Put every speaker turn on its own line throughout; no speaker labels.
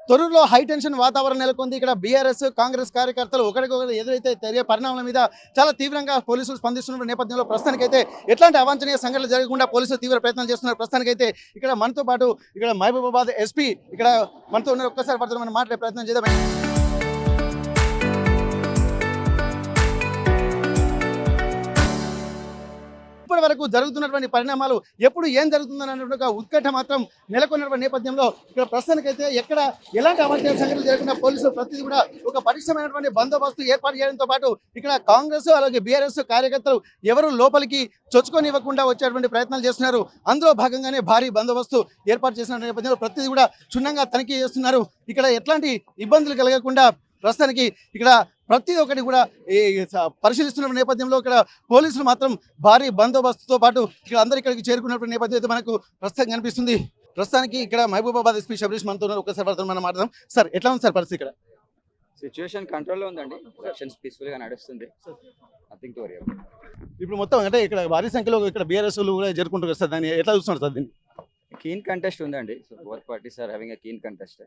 తొర్రూరులో high tension వాతావరణం నెలకొంది. ఇక్కడ బీఆర్ఎస్ కాంగ్రెస్ కార్యకర్తలు ఒకరికొకరు ఎదురైతే జరిగే పరిణామాల మీద చాలా తీవ్రంగా పోలీసులు స్పందిస్తున్న నేపథ్యంలో ప్రస్తుతానికైతే ఎట్లాంటి అవాంఛనీయ సంఘటనలు జరగకుండా పోలీసులు తీవ్ర ప్రయత్నం చేస్తున్నారు. ప్రస్తుతానికైతే ఇక్కడ మనతో పాటు ఇక్కడ మహబూబాబాద్ ఎస్పీ ఇక్కడ మనతో ఉన్నారు. ఒక్కసారి పడుతున్న మనం మాట్లాడే ప్రయత్నం చేద్దాం. ఇప్పటి వరకు జరుగుతున్నటువంటి పరిణామాలు ఎప్పుడు ఏం జరుగుతుందని ఒక ఉత్కంఠ మాత్రం నెలకొన్నటువంటి నేపథ్యంలో ఇక్కడ ప్రస్తుతానికైతే ఎక్కడ ఎలాంటి అవాంఛనీయ సంఘటనలు జరగకుండా పోలీసులు ప్రతిదీ కూడా ఒక పటిష్టమైనటువంటి బందోబస్తు ఏర్పాటు చేయడంతో పాటు ఇక్కడ కాంగ్రెస్ అలాగే బీఆర్ఎస్ కార్యకర్తలు ఎవరు లోపలికి చొచ్చుకొనివ్వకుండా వచ్చేటువంటి ప్రయత్నాలు చేస్తున్నారు. అందులో భాగంగానే భారీ బందోబస్తు ఏర్పాటు చేసిన నేపథ్యంలో ప్రతిదీ కూడా క్షుణ్ణంగా తనిఖీ చేస్తున్నారు. ఇక్కడ ఎట్లాంటి ఇబ్బందులు కలగకుండా ప్రస్తుతానికి ఇక్కడ ప్రతి ఒక్కటి కూడా పరిశీలిస్తున్న నేపథ్యంలో ఇక్కడ పోలీసులు మాత్రం భారీ బందోబస్తుతో పాటు ఇక్కడ అందరు ఇక్కడికి చేరుకున్నటువంటి నేపథ్యం అయితే మనకు ప్రస్తుతం కనిపిస్తుంది. ప్రస్తుతానికి ఇక్కడ మహబూబాబాద్ ఎస్పీ శబరీష్ మనతో ఉన్నారు. ఒక్కసారి పడుతున్న మనం మాట్లాడదాం. సార్, ఎట్లా ఉంది సార్ పరిస్థితి? ఇక్కడ
సిచ్యువేషన్ కంట్రోల్లో ఉందండి. ఎలక్షన్స్ పీస్ఫుల్ గా నడుస్తుంది. Nothing to worry about.
ఇప్పుడు మొత్తం అంటే ఇక్కడ భారీ సంఖ్యలో ఇక్కడ బీఆర్ఎస్ కూడా జరుపుకుంటారు సార్. దాన్ని ఎట్లా చూస్తున్నారు సార్? దీన్ని
కీన్ కంటెస్ట్ ఉందండి. So both parties are having a keen contest.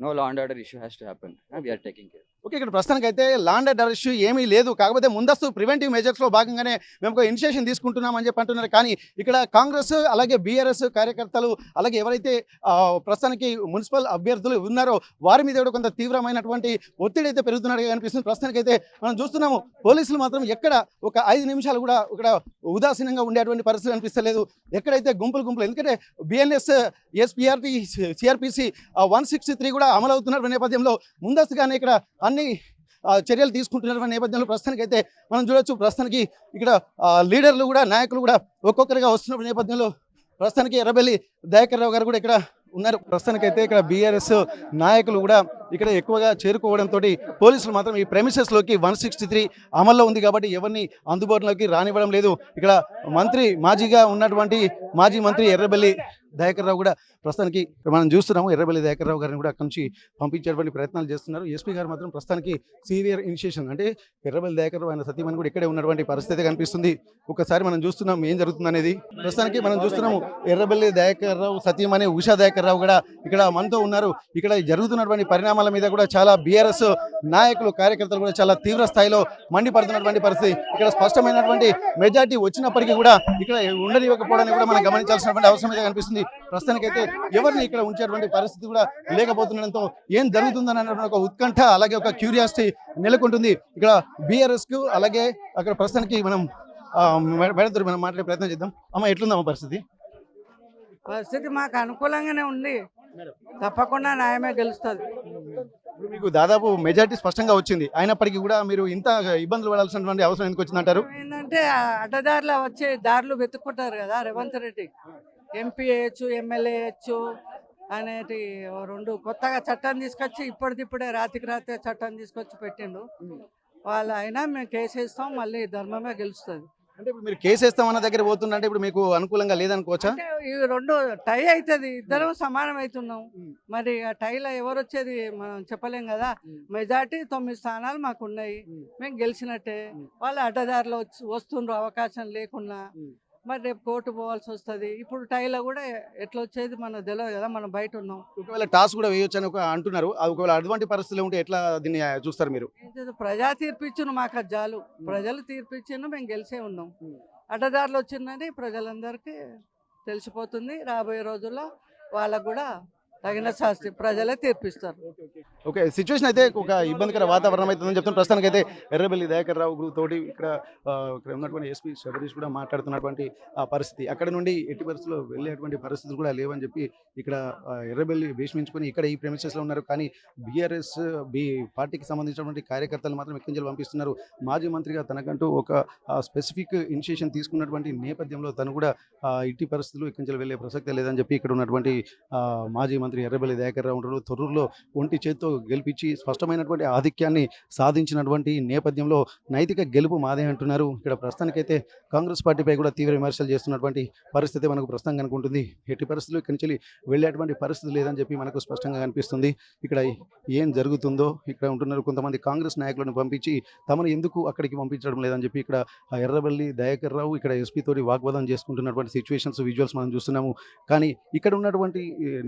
No law and order issue has to happen. We are taking care.
Okay, ఇక్కడ ప్రస్తుతానికి అయితే లా అండ్ ఆర్డర్ ఇష్యూ ఏమీ లేదు. కాకపోతే ముందస్తు ప్రివెంటివ్ మెజర్స్లో భాగంగానే మేము ఒక ఇనిషియేషన్ తీసుకుంటున్నామని చెప్పి అంటున్నారు. కానీ ఇక్కడ కాంగ్రెస్ అలాగే బీఆర్ఎస్ కార్యకర్తలు అలాగే ఎవరైతే ప్రస్తుతానికి మున్సిపల్ అభ్యర్థులు ఉన్నారో వారి మీద కూడా కొంత తీవ్రమైనటువంటి ఒత్తిడి అయితే పెరుగుతున్నట్టుగా కనిపిస్తుంది. ప్రస్తుతానికి అయితే మనం చూస్తున్నాము పోలీసులు మాత్రం ఎక్కడ ఒక 5 నిమిషాలు కూడా ఇక్కడ ఉదాసీనంగా ఉండేటువంటి పరిస్థితి అనిపిస్తలేదు. ఎక్కడైతే గుంపులు ఎందుకంటే బిఎన్ఎస్ ఎస్పీఆర్టీ సిఆర్పిసి 163 కూడా అమలవుతున్న నేపథ్యంలో ముందస్తుగానే ఇక్కడ అన్ని చర్యలు తీసుకుంటున్న నేపథ్యంలో ప్రస్తుతానికి అయితే మనం చూడొచ్చు. ప్రస్తుతానికి ఇక్కడ లీడర్లు కూడా నాయకులు కూడా ఒక్కొక్కరిగా వస్తున్న నేపథ్యంలో ప్రస్తుతానికి ఎర్రబెల్లి దయాకర్ రావు గారు కూడా ఇక్కడ ఉన్నారు. ప్రస్తుతానికైతే ఇక్కడ బీఆర్ఎస్ నాయకులు కూడా ఇక్కడ ఎక్కువగా చేరుకోవడంతో పోలీసులు మాత్రం ఈ ప్రెమిసెస్లోకి 163 అమల్లో ఉంది కాబట్టి ఎవరిని అందుబాటులోకి రానివ్వడం లేదు. ఇక్కడ మాజీగా ఉన్నటువంటి మాజీ మంత్రి ఎర్రబెల్లి దయాకర్ రావు కూడా ప్రస్తుతానికి మనం చూస్తున్నాము. ఎర్రబెల్లి దయాకర్ రావు గారిని కూడా అక్కడి నుంచి పంపించేటువంటి ప్రయత్నాలు చేస్తున్నారు. ఎస్పీ గారు మాత్రం ప్రస్తుతానికి సీనియర్ ఇనిషియేషన్ అంటే ఎర్రబెల్లి దయాకర్ రావు ఆయన సతీమణి కూడా ఇక్కడే ఉన్నటువంటి పరిస్థితి కనిపిస్తుంది. ఒకసారి మనం చూస్తున్నాం ఏం జరుగుతుంది అనేది. ప్రస్తుతానికి మనం చూస్తున్నాము ఎర్రబెల్లి దయాకర్ రావు సతీమణి ఉషా దయాకర్ రావు కూడా ఇక్కడ మనతో ఉన్నారు. ఇక్కడ జరుగుతున్నటువంటి పరిణామాల మీద కూడా చాలా బీఆర్ఎస్ నాయకులు కార్యకర్తలు కూడా చాలా తీవ్ర స్థాయిలో మండిపడుతున్నటువంటి పరిస్థితి. ఇక్కడ స్పష్టమైనటువంటి మెజార్టీ వచ్చినప్పటికీ కూడా ఇక్కడ ఉండనివ్వకపోవడానికి కూడా మనం గమనించాల్సినటువంటి అవసరం అయితే కనిపిస్తుంది. ప్రస్తుతానికైతే ఎవరిని ఇక్కడ ఉంచేటువంటి పరిస్థితి కూడా లేకపోతుండడంతో ఏం జరుగుతుందని అన్న ఒక ఉత్కంఠ అలాగే ఒక క్యూరియాసిటీ నెలకొంటుంది ఇక్కడ బీఆర్ఎస్ కు. అలాగే అక్కడ ప్రస్తుతానికి మనం మేడంతో మనం మాట్లాడే ప్రయత్నం చేద్దాం. అమ్మ, ఎట్లుందమ్మా పరిస్థితి?
మాకు అనుకూలంగానే ఉంది. తప్పకుండా న్యాయమే గెలుస్తుంది.
ఇప్పుడు మీకు దాదాపు మెజారిటీ స్పష్టంగా వచ్చింది. అయినప్పటికీ కూడా మీరు ఇంత ఇబ్బందులు పడాల్సినటువంటి అవసరం ఎందుకు వచ్చిందంటారు?
ఏంటంటే అడ్డదారిలో వచ్చే దారులు వెతుక్కుంటారు కదా. రేవంత్ రెడ్డి ఎంపీ వేయచ్చు, ఎమ్మెల్యే వేయచ్చు అనేటి 2 కొత్తగా చట్టం తీసుకొచ్చి ఇప్పటికిప్పుడే రాత్రికి రాత్రి చట్టం తీసుకొచ్చి పెట్టిండు. వాళ్ళు అయినా మేము కేసు వేస్తాం, మళ్ళీ ధర్మమే గెలుస్తుంది.
అంటే ఇప్పుడు మీరు కేసు వేస్తామన్న దగ్గర పోతుందంటే ఇప్పుడు మీకు అనుకూలంగా లేదనుకోవచ్చా?
ఇవి 2 టై అవుతుంది. ఇద్దరం సమానం అవుతున్నాం. మరి ఆ టైలో ఎవరు వచ్చేది మనం చెప్పలేం కదా. మెజార్టీ 9 స్థానాలు మాకు ఉన్నాయి. మేము గెలిచినట్టే. వాళ్ళు అడ్డదారిలో వస్తుండ్రు అవకాశం లేకున్నా. మరి రేపు కోర్టు పోవాల్సి వస్తుంది. ఇప్పుడు టైలో కూడా ఎట్లా వచ్చేది మనకు తెలియదు కదా, మనం బయట ఉన్నాం.
ఒకవేళ టాస్ కూడా వేయొచ్చు అని అంటున్నారు. ఒకవేళ అటువంటి పరిస్థితులు ఉంటే ఎట్లా దీన్ని చూస్తారు మీరు?
ప్రజా తీర్పిచ్చును మాకు అది చాలు. ప్రజలు తీర్పిచ్చును, మేము గెలిచే ఉన్నాం. అడ్డదారులు వచ్చిందని ప్రజలందరికీ తెలిసిపోతుంది. రాబోయే రోజుల్లో వాళ్ళకు కూడా తగిన శాస్తి ప్రజలే తీర్పిస్తారు.
ఓకే, సిచ్యువేషన్ అయితే ఒక ఇబ్బందికర వాతావరణం అవుతుందని చెప్తున్న ప్రస్తుతానికి అయితే ఎర్రబెల్లి దయాకర్ రావు తోటి ఇక్కడ ఉన్నటువంటి ఎస్పీ శబరీష్ కూడా మాట్లాడుతున్నటువంటి పరిస్థితి. అక్కడ నుండి ఎట్టి పరిస్థితుల్లో వెళ్ళేటువంటి పరిస్థితులు కూడా లేవని చెప్పి ఇక్కడ ఎర్రబెల్లి భీష్మించుకొని ఇక్కడ ఈ ప్రెమిసెస్లో ఉన్నారు. కానీ బీఆర్ఎస్ పార్టీకి సంబంధించినటువంటి కార్యకర్తలు మాత్రం ఎక్కడి నుంచి పంపిస్తున్నారు. మాజీ మంత్రిగా తనకంటూ ఒక స్పెసిఫిక్ ఇనిషియేషన్ తీసుకున్నటువంటి నేపథ్యంలో తను కూడా ఇట్టి పరిస్థితులు ఎక్కడి నుంచి వెళ్ళే ప్రసక్తే లేదని చెప్పి ఇక్కడ ఉన్నటువంటి మాజీ మంత్రి ఎర్రబెల్లి దయాకర్ రావు ఉంటారు. తొర్రూరులో ఒంటి చేత్తో గెలిపించి స్పష్టమైనటువంటి ఆధిక్యాన్ని సాధించినటువంటి నేపథ్యంలో నైతిక గెలుపు మాదే అంటున్నారు. ఇక్కడ ప్రస్తుతానికైతే కాంగ్రెస్ పార్టీపై కూడా తీవ్ర విమర్శలు చేస్తున్నటువంటి పరిస్థితి మనకు ప్రస్తుతం కనుకుంటుంది. ఎట్టి పరిస్థితులు ఇక్కడి నుంచి వెళ్ళేటువంటి పరిస్థితి లేదని చెప్పి మనకు స్పష్టంగా కనిపిస్తుంది. ఇక్కడ ఏం జరుగుతుందో ఇక్కడ ఉంటున్నారు. కొంతమంది కాంగ్రెస్ నాయకులను పంపించి తమను ఎందుకు అక్కడికి పంపించడం లేదని చెప్పి ఇక్కడ ఎర్రబెల్లి దయాకర్ రావు ఇక్కడ ఎస్పీ తోటి వాగ్వాదం చేసుకుంటున్నటువంటి సిచ్యువేషన్స్ విజువల్స్ మనం చూస్తున్నాము. కానీ ఇక్కడ ఉన్నటువంటి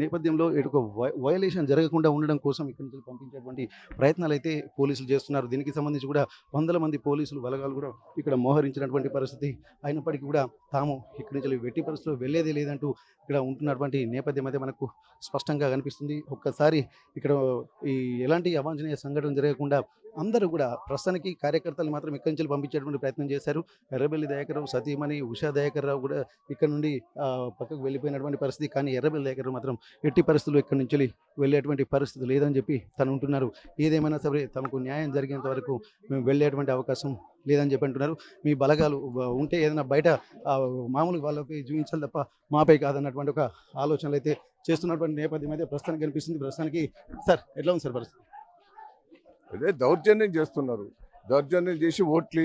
నేపథ్యంలో ఇటు వయలేషన్ జరగకుండా ఉండడం కోసం ఇక్కడి నుంచి పంపించేటువంటి ప్రయత్నాలు అయితే పోలీసులు చేస్తున్నారు. దీనికి సంబంధించి కూడా వందల మంది పోలీసులు బలగాలు కూడా ఇక్కడ మోహరించినటువంటి పరిస్థితి. అయినప్పటికీ కూడా తాము ఇక్కడి నుంచి వెట్టి పరిస్థితుల్లో వెళ్ళేదే లేదంటూ ఇక్కడ ఉంటున్నటువంటి నేపథ్యం అయితే మనకు స్పష్టంగా కనిపిస్తుంది. ఒక్కసారి ఇక్కడ ఈ ఎలాంటి అవాంఛనీయ సంఘటన జరగకుండా అందరూ కూడా ప్రస్తుతానికి కార్యకర్తలు మాత్రం ఇక్కడి నుంచి పంపించేటువంటి ప్రయత్నం చేశారు. ఎర్రబెల్లి దయాకర్రావు సతీమణి ఉషా దయాకర్రావు కూడా ఇక్కడ నుండి పక్కకు వెళ్ళిపోయినటువంటి పరిస్థితి. కానీ ఎర్రబెల్లి దయాకర్రావు మాత్రం ఎట్టి పరిస్థితుల్లో ఇక్కడి నుంచి వెళ్ళేటువంటి పరిస్థితి లేదని చెప్పి తను ఉంటున్నారు. ఏదేమైనా సరే తమకు న్యాయం జరిగేంత వరకు మేము వెళ్ళేటువంటి అవకాశం లేదని చెప్పి అంటున్నారు. మీ బలగాలు ఉంటే ఏదైనా బయట మామూలుగా వాళ్ళపై చూపించాలి తప్ప మాపై కాదన్నటువంటి ఒక ఆలోచనలు అయితే చేస్తున్నటువంటి నేపథ్యం అయితే ప్రస్తుతానికి కనిపిస్తుంది. ప్రస్తుతానికి సార్ ఎట్లా ఉంది సార్ పరిస్థితి?
అదే దౌర్జన్యం చేస్తున్నారు. దౌర్జన్యం చేసి ఓట్లు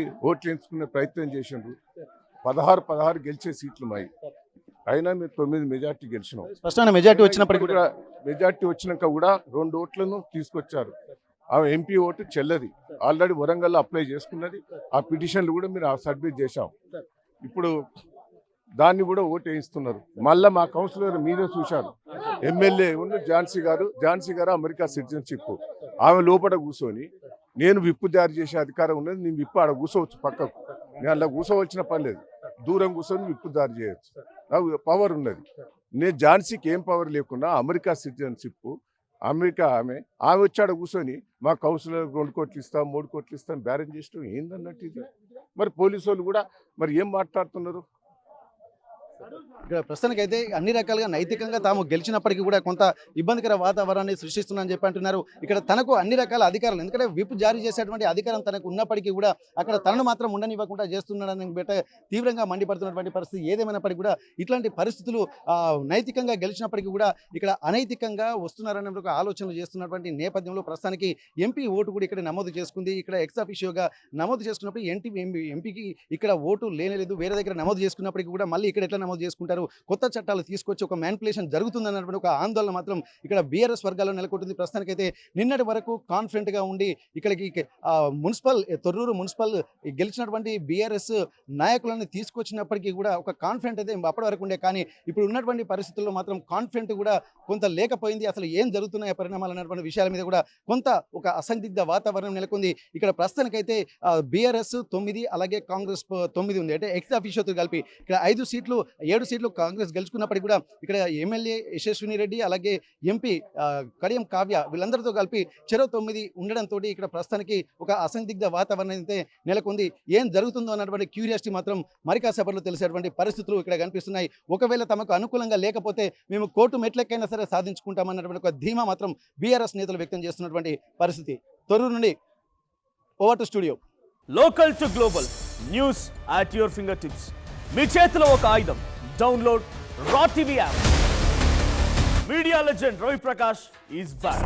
ఎంచుకునే ప్రయత్నం చేసిండ్రు. 16 గెలిచే సీట్లు మాయి. అయినా మీరు 9 మెజార్టీ గెలిచినాం.
స్పష్టమైన మెజార్టీ వచ్చినప్పటికీ కూడా
మెజార్టీ వచ్చినాక కూడా 2 ఓట్లను తీసుకొచ్చారు. ఆమె ఎంపీ ఓటు చెల్లది. ఆల్రెడీ వరంగల్లో అప్లై చేసుకున్నది. ఆ పిటిషన్లు కూడా మీరు సబ్మిట్ చేశాం. ఇప్పుడు దాన్ని కూడా ఓటు వేయిస్తున్నారు. మళ్ళీ మా కౌన్సిలర్ మీరే చూశారు. ఎమ్మెల్యే ఉన్న ఝాన్సీ గారు అమెరికా సిటిజన్షిప్. ఆమె లోపల కూర్చొని నేను విప్పు జారీ చేసే అధికారం ఉన్నది, నేను విప్పు ఆడ కూర్చోవచ్చు పక్కకు, నేను అలా కూర్చోవలసిన పని లేదు, దూరం కూర్చొని విప్పు జారీ చేయొచ్చు, నాకు పవర్ ఉన్నది. నేను ఝాన్సీకి ఏం పవర్ లేకుండా అమెరికా సిటిజన్షిప్, అమెరికా ఆమె వచ్చాడ కూర్చొని మా కౌన్సిలర్ 2 కోట్లు ఇస్తాం 3 కోట్లు ఇస్తాం బ్యారేజ్ చేస్తాం ఏందన్నట్టు ఇది. మరి పోలీసు వాళ్ళు కూడా మరి ఏం మాట్లాడుతున్నారు?
ఇక్కడ ప్రస్తుతానికి అయితే అన్ని రకాలుగా నైతికంగా తాము గెలిచినప్పటికీ కూడా కొంత ఇబ్బందికర వాతావరణాన్ని సృష్టిస్తున్నారని చెప్పి అంటున్నారు. ఇక్కడ తనకు అన్ని రకాల అధికారాలు, ఎందుకంటే విప్ జారీ చేసేటువంటి అధికారం తనకు ఉన్నప్పటికీ కూడా అక్కడ తనను మాత్రం ఉండనివ్వకుండా చేస్తున్నాడని బెట్ట తీవ్రంగా మండిపడుతున్నటువంటి పరిస్థితి. ఏదేమైనప్పటికీ కూడా ఇట్లాంటి పరిస్థితులు నైతికంగా గెలిచినప్పటికీ కూడా ఇక్కడ అనైతికంగా వస్తున్నారనే ఒక ఆలోచనలు చేస్తున్నటువంటి నేపథ్యంలో ప్రస్తుతానికి ఎంపీ ఓటు కూడా ఇక్కడ నమోదు చేసుకుంది. ఇక్కడ ఎక్స్ అఫిషియోగా నమోదు చేసుకున్నప్పుడు ఎంపీకి ఇక్కడ ఓటు లేనేలేదు. వేరే దగ్గర నమోదు చేసుకున్నప్పటికీ కూడా మళ్ళీ ఇక్కడ ఎట్లా నమోదు చేసుకుంటారు? కొత్త చట్టాలు తీసుకొచ్చి ఒక మ్యానిపులేషన్ జరుగుతుందన్నటువంటి ఒక ఆందోళన మాత్రం ఇక్కడ బీఆర్ఎస్ వర్గాల్లో నెలకొంటుంది. ప్రస్తుతానికైతే నిన్నటి వరకు కాన్ఫిడెంట్గా ఉండి ఇక్కడికి తొర్రూరు మున్సిపల్ గెలిచినటువంటి బీఆర్ఎస్ నాయకులను తీసుకొచ్చినప్పటికీ కూడా ఒక కాన్ఫిడెంట్ అయితే అప్పటి వరకు ఉండే. కానీ ఇప్పుడు ఉన్నటువంటి పరిస్థితుల్లో మాత్రం కాన్ఫిడెంట్ కూడా కొంత లేకపోయింది. అసలు ఏం జరుగుతున్నాయి పరిణామాలు అన్నటువంటి విషయాల మీద కూడా కొంత ఒక అసందిగ్ధ వాతావరణం నెలకొంది. ఇక్కడ ప్రస్తుతానికైతే బీఆర్ఎస్ 9 అలాగే కాంగ్రెస్ 9 ఉంది. అంటే ఎక్స్ అఫీషియోతో కలిపి ఇక్కడ 7 సీట్లు కాంగ్రెస్ గెలుచుకున్నప్పటికీ కూడా ఇక్కడ ఎమ్మెల్యే యశస్విని రెడ్డి అలాగే ఎంపీ కడియం కావ్య వీళ్ళందరితో కలిపి చెరో 9 ఉండడంతో ఇక్కడ ప్రస్తుతానికి ఒక అసందిగ్ధ వాతావరణం అయితే నెలకొంది. ఏం జరుగుతుందో అన్నటువంటి క్యూరియాసిటీ మాత్రం మరి కాసేపట్లో తెలిసేటువంటి పరిస్థితులు ఇక్కడ కనిపిస్తున్నాయి. ఒకవేళ తమకు అనుకూలంగా లేకపోతే మేము కోర్టు మెట్లెక్కైనా సరే సాధించుకుంటామన్నటువంటి ఒక ధీమా మాత్రం బీఆర్ఎస్ నేతలు వ్యక్తం చేస్తున్నటువంటి పరిస్థితి. తొర్రూరు నుండి over to studio.
Local to global news at your fingertips. మీ చేతిలో ఒక ఆయుధం. Download R TV app. Media legend Ravi Prakash is back.